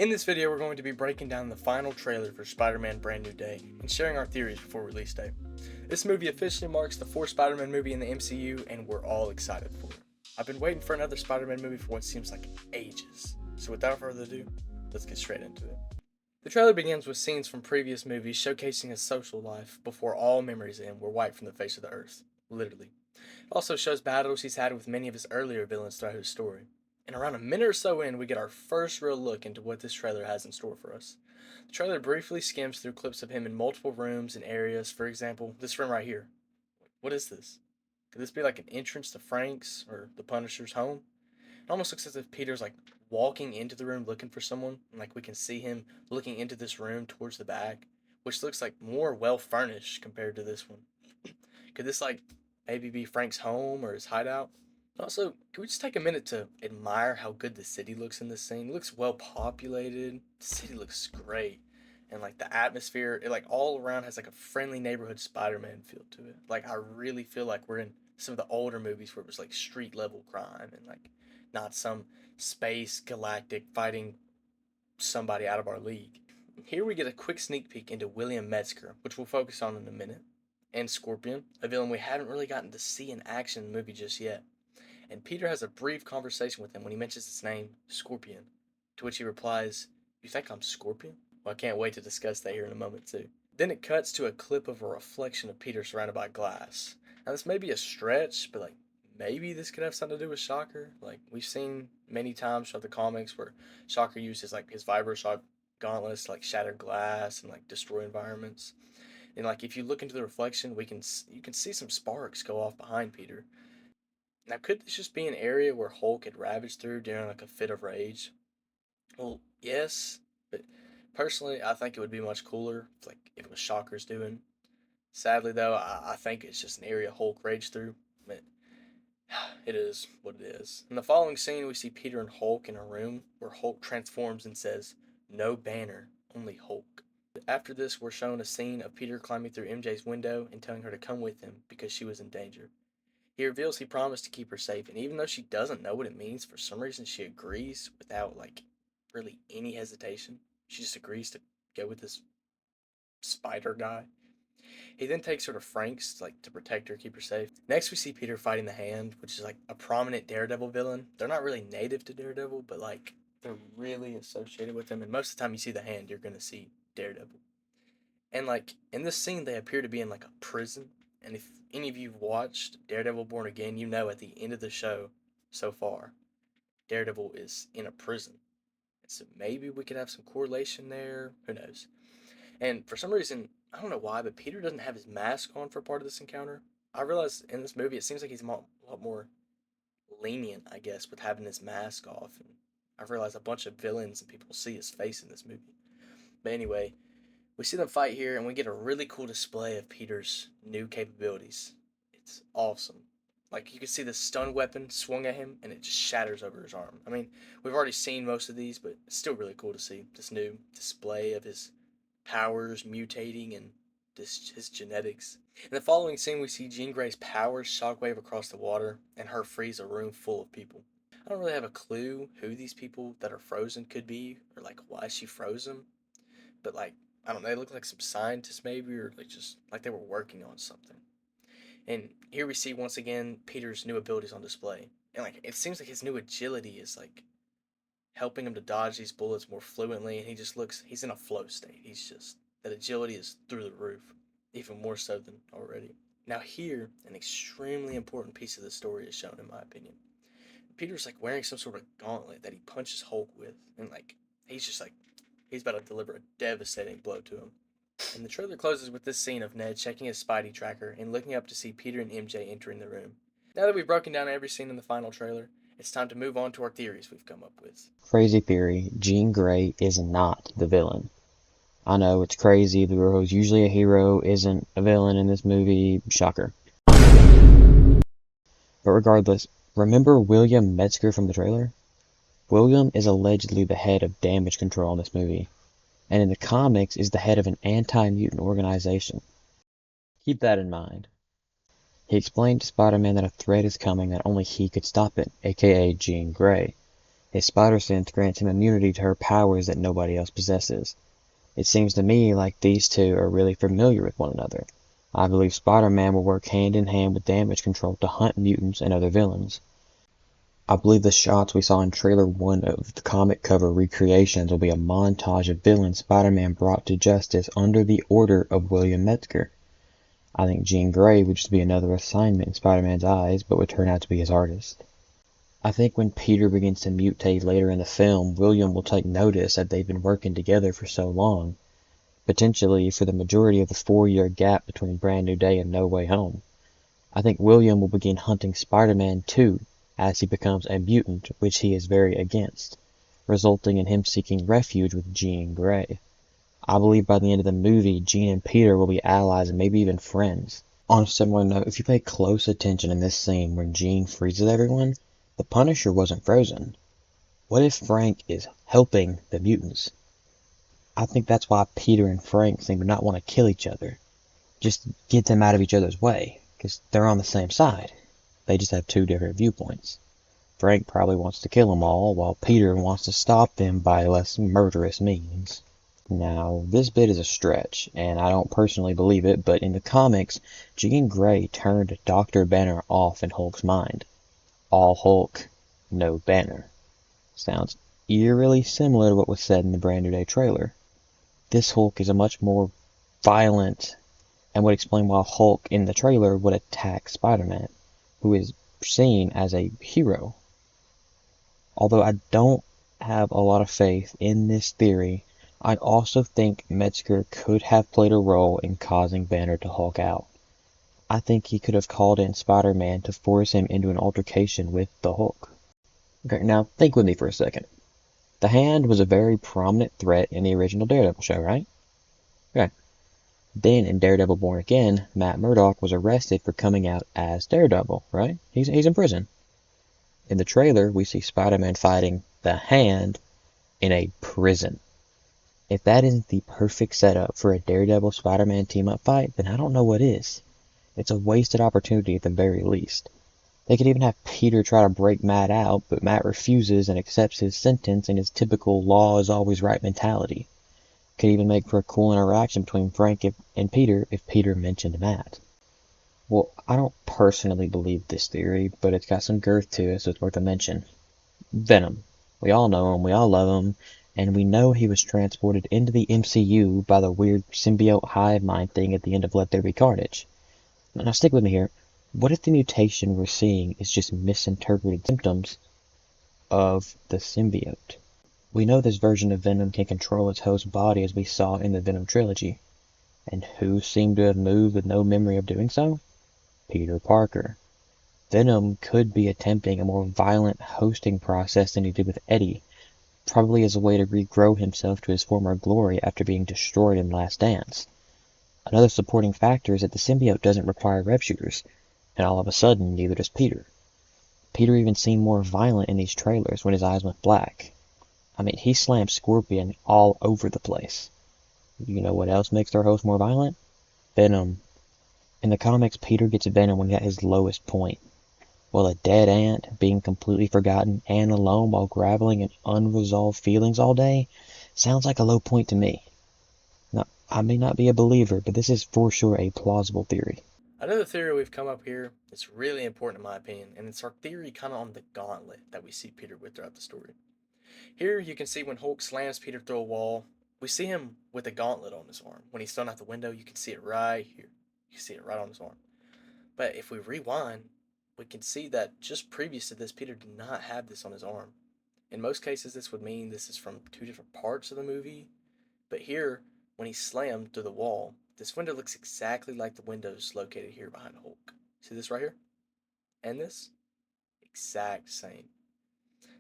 In this video, we're going to be breaking down the final trailer for Spider-Man Brand New Day and sharing our theories before release day. This movie officially marks the fourth Spider-Man movie in the MCU, and we're all excited for it. I've been waiting for another Spider-Man movie for what seems like ages, so without further ado, let's get straight into it. The trailer begins with scenes from previous movies showcasing his social life before all memories of him were wiped from the face of the earth, literally. It also shows battles he's had with many of his earlier villains throughout his story. And around a minute or so in, we get our first real look into what this trailer has in store for us. The trailer briefly skims through clips of him in multiple rooms and areas. For example, this room right here. What is this? Could this be like an entrance to Frank's or the Punisher's home? It almost looks as if Peter's like walking into the room looking for someone, and like we can see him looking into this room towards the back, which looks like more well furnished compared to this one. Could this like maybe be Frank's home or his hideout? Also, can we just take a minute to admire how good the city looks in this scene? It looks well populated. The city looks great. And like the atmosphere, it like all around has like a friendly neighborhood Spider-Man feel to it. Like I really feel like we're in some of the older movies where it was like street level crime and like not some space galactic fighting somebody out of our league. Here we get a quick sneak peek into William Metzger, which we'll focus on in a minute, and Scorpion, a villain we haven't really gotten to see in action in the movie just yet. And Peter has a brief conversation with him when he mentions his name, Scorpion, to which he replies, "You think I'm Scorpion?" Well, I can't wait to discuss that here in a moment, too. Then it cuts to a clip of a reflection of Peter surrounded by glass. Now, this may be a stretch, but, like, maybe this could have something to do with Shocker. Like, we've seen many times throughout the comics where Shocker uses, like, his Vibro-Shock gauntlets to, like, shatter glass and, like, destroy environments. And, like, if you look into the reflection, you can see some sparks go off behind Peter. Now, could this just be an area where Hulk had ravaged through during like a fit of rage? Well, yes, but personally, I think it would be much cooler if it was Shocker's doing. Sadly, though, I think it's just an area Hulk raged through. But it is what it is. In the following scene, we see Peter and Hulk in a room where Hulk transforms and says, "No Banner, only Hulk." After this, we're shown a scene of Peter climbing through MJ's window and telling her to come with him because she was in danger. He reveals he promised to keep her safe, and even though she doesn't know what it means, for some reason she agrees without like really any hesitation. She just agrees to go with this spider guy. He then takes her to Frank's to protect her, keep her safe. Next we see Peter fighting the Hand, which is like a prominent Daredevil villain. They're not really native to Daredevil, but like they're really associated with him, and most of the time you see the Hand, you're gonna see Daredevil. And like in this scene, they appear to be in like a prison. And if any of you've watched Daredevil Born Again, you know at the end of the show so far, Daredevil is in a prison. And so maybe we could have some correlation there. Who knows? And for some reason, I don't know why, but Peter doesn't have his mask on for part of this encounter. I realize in this movie, it seems like he's a lot more lenient, I guess, with having his mask off. And I've realized a bunch of villains and people see his face in this movie. But anyway, we see them fight here, and we get a really cool display of Peter's new capabilities. It's awesome. Like, you can see the stun weapon swung at him, and it just shatters over his arm. I mean, we've already seen most of these, but it's still really cool to see this new display of his powers mutating and his genetics. In the following scene, we see Jean Grey's powers shockwave across the water, and her freeze a room full of people. I don't really have a clue who these people that are frozen could be, or, like, why she froze them, but, like, I don't know, they look like some scientists maybe, or like just like they were working on something. And here we see once again Peter's new abilities on display. And like it seems like his new agility is like helping him to dodge these bullets more fluently, and he's in a flow state. He's just that agility is through the roof, even more so than already. Now here, an extremely important piece of the story is shown in my opinion. Peter's like wearing some sort of gauntlet that he punches Hulk with, and like he's just like he's about to deliver a devastating blow to him. And the trailer closes with this scene of Ned checking his Spidey tracker and looking up to see Peter and MJ entering the room. Now that we've broken down every scene in the final trailer, it's time to move on to our theories we've come up with. Crazy theory, Jean Grey is not the villain. I know, it's crazy, the girl who's usually a hero isn't a villain in this movie, shocker. But regardless, remember William Metzger from the trailer? William is allegedly the head of damage control in this movie, and in the comics is the head of an anti-mutant organization. Keep that in mind. He explained to Spider-Man that a threat is coming that only he could stop it, aka Jean Grey. His spider sense grants him immunity to her powers that nobody else possesses. It seems to me like these two are really familiar with one another. I believe Spider-Man will work hand in hand with Damage Control to hunt mutants and other villains. I believe the shots we saw in Trailer 1 of the comic cover recreations will be a montage of villains Spider-Man brought to justice under the order of William Metzger. I think Jean Grey would just be another assignment in Spider-Man's eyes, but would turn out to be his artist. I think when Peter begins to mutate later in the film, William will take notice that they've been working together for so long, potentially for the majority of the 4-year gap between Brand New Day and No Way Home. I think William will begin hunting Spider-Man too, as he becomes a mutant, which he is very against, resulting in him seeking refuge with Jean Grey. I believe by the end of the movie, Jean and Peter will be allies and maybe even friends. On a similar note, if you pay close attention in this scene when Jean freezes everyone, the Punisher wasn't frozen. What if Frank is helping the mutants? I think that's why Peter and Frank seem to not want to kill each other. Just get them out of each other's way, because they're on the same side. They just have two different viewpoints. Frank probably wants to kill them all, while Peter wants to stop them by less murderous means. Now, this bit is a stretch, and I don't personally believe it, but in the comics, Jean Grey turned Dr. Banner off in Hulk's mind. All Hulk, no Banner. Sounds eerily similar to what was said in the Brand New Day trailer. This Hulk is a much more violent, and would explain why Hulk in the trailer would attack Spider-Man, who is seen as a hero. Although I don't have a lot of faith in this theory, I also think Metzger could have played a role in causing Banner to Hulk out. I think he could have called in Spider-Man to force him into an altercation with the Hulk. Okay, now think with me for a second. The Hand was a very prominent threat in the original Daredevil show, right? Okay. Then in Daredevil Born Again, Matt Murdock was arrested for coming out as Daredevil, right? He's in prison. In the trailer, we see Spider-Man fighting the Hand in a prison. If that isn't the perfect setup for a Daredevil Spider-Man team-up fight, then I don't know what is. It's a wasted opportunity at the very least. They could even have Peter try to break Matt out, but Matt refuses and accepts his sentence in his typical law is always right mentality. Could even make for a cool interaction between Frank and Peter if Peter mentioned Matt. Well, I don't personally believe this theory, but it's got some girth to it, so it's worth a mention. Venom. We all know him, we all love him, and we know he was transported into the MCU by the weird symbiote hive mind thing at the end of Let There Be Carnage. Now stick with me here. What if the mutation we're seeing is just misinterpreted symptoms of the symbiote? We know this version of Venom can control its host's body as we saw in the Venom trilogy. And who seemed to have moved with no memory of doing so? Peter Parker. Venom could be attempting a more violent hosting process than he did with Eddie, probably as a way to regrow himself to his former glory after being destroyed in Last Dance. Another supporting factor is that the symbiote doesn't require rev shooters, and all of a sudden, neither does Peter. Peter even seemed more violent in these trailers when his eyes went black. I mean, he slammed Scorpion all over the place. You know what else makes their host more violent? Venom. In the comics, Peter gets Venom when he's at his lowest point. Well, a dead ant, being completely forgotten and alone while graveling in unresolved feelings all day, sounds like a low point to me. Now, I may not be a believer, but this is for sure a plausible theory. Another theory we've come up here is really important in my opinion, and it's our theory kind of on the gauntlet that we see Peter with throughout the story. Here you can see when Hulk slams Peter through a wall, we see him with a gauntlet on his arm. When he's thrown out the window, you can see it right here. You can see it right on his arm. But if we rewind, we can see that just previous to this, Peter did not have this on his arm. In most cases, this would mean this is from two different parts of the movie. But here, when he's slammed through the wall, this window looks exactly like the windows located here behind Hulk. See this right here? And this? Exact same.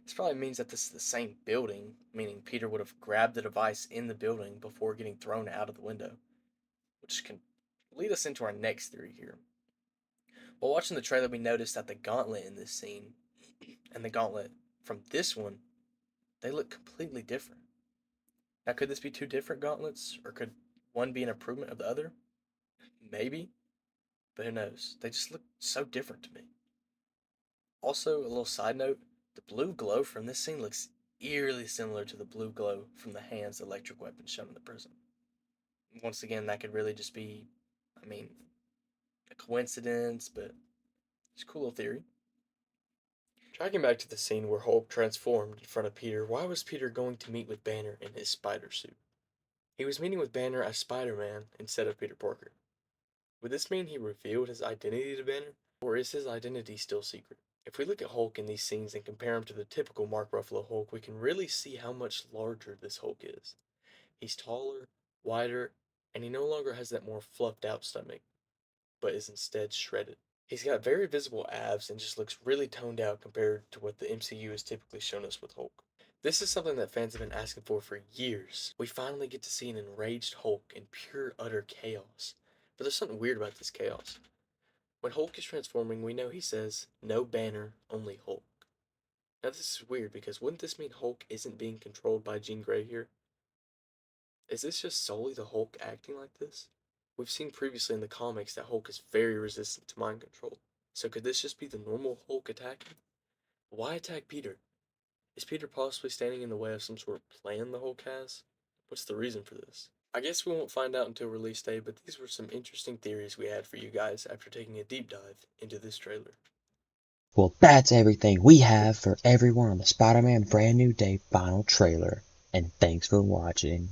This probably means that this is the same building, meaning Peter would have grabbed the device in the building before getting thrown out of the window, which can lead us into our next theory here. While watching the trailer, we noticed that the gauntlet in this scene and the gauntlet from this one, they look completely different. Now, could this be two different gauntlets, or could one be an improvement of the other? Maybe, but who knows? They just look so different to me. Also, a little side note, The blue glow from this scene looks eerily similar to the blue glow from the hand's electric weapon shown in the prison. Once again, that could really just be, I mean, a coincidence, but it's a cool little theory. Tracking back to the scene where Hulk transformed in front of Peter, why was Peter going to meet with Banner in his spider suit? He was meeting with Banner as Spider-Man instead of Peter Parker. Would this mean he revealed his identity to Banner, or is his identity still secret? If we look at Hulk in these scenes and compare him to the typical Mark Ruffalo Hulk, we can really see how much larger this Hulk is. He's taller, wider, and he no longer has that more fluffed out stomach, but is instead shredded. He's got very visible abs and just looks really toned out compared to what the MCU has typically shown us with Hulk. This is something that fans have been asking for years. We finally get to see an enraged Hulk in pure utter chaos. But there's something weird about this chaos. When Hulk is transforming, we know he says, "No Banner, only Hulk." Now this is weird because wouldn't this mean Hulk isn't being controlled by Jean Grey here? Is this just solely the Hulk acting like this? We've seen previously in the comics that Hulk is very resistant to mind control. So could this just be the normal Hulk attacking? Why attack Peter? Is Peter possibly standing in the way of some sort of plan the Hulk has? What's the reason for this? I guess we won't find out until release day, but these were some interesting theories we had for you guys after taking a deep dive into this trailer. Well, that's everything we have for everyone on the Spider-Man Brand New Day final trailer. And thanks for watching.